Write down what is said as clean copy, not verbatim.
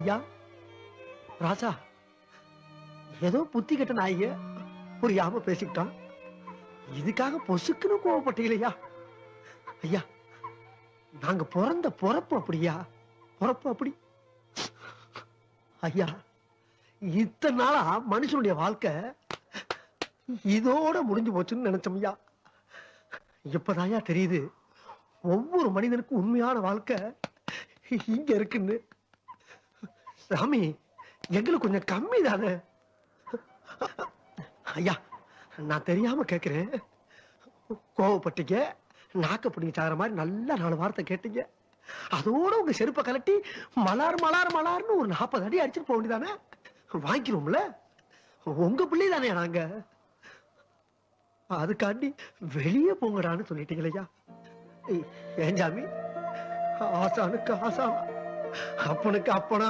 யா ராசா, ஏதோ புத்தி கெட்ட நாய்ங்க புரியாம பேசிக்கிட்டான். இதுக்காக பொசுக்குன்னு கோவப்பட்டீங்களா? ஐயா, நாங்க பிறந்த பொறப்பு அப்படியா? பொறப்பு அப்படி. ஐயா, இத்தனை நாளா மனுஷனுடைய வாழ்க்கை இதோட முடிஞ்சு போச்சுன்னு நினைச்சோம் ஐயா. இப்பதாயா தெரியுது ஒவ்வொரு மனிதனுக்கும் உண்மையான வாழ்க்கை இங்க இருக்குன்னு. சாமி, எங்களுக்கு கொஞ்சம் கம்மி தானே. ஐயா, நான் தெரியாம கேக்குறேன். கோவப்பட்டீங்க, நாக்க பிடிங்க சாகிற மாதிரி நல்ல 4 வார்த்தை கேட்டீங்க. அதோட உங்க செருப்பை கலட்டி மலார் மலார் மலார்னு ஒரு 40 அடி அடிச்சுட்டு போக வேண்டியதானே? வாங்கிக்கிறோம்ல, உங்க பிள்ளை தானே நாங்க. அதுக்காண்டி வெளியே போங்கடான்னு சொல்லிட்டீங்களையா? ஏன் சாமி, ஆசானுக்கு ஆசான், அப்பனுக்கு அப்பனா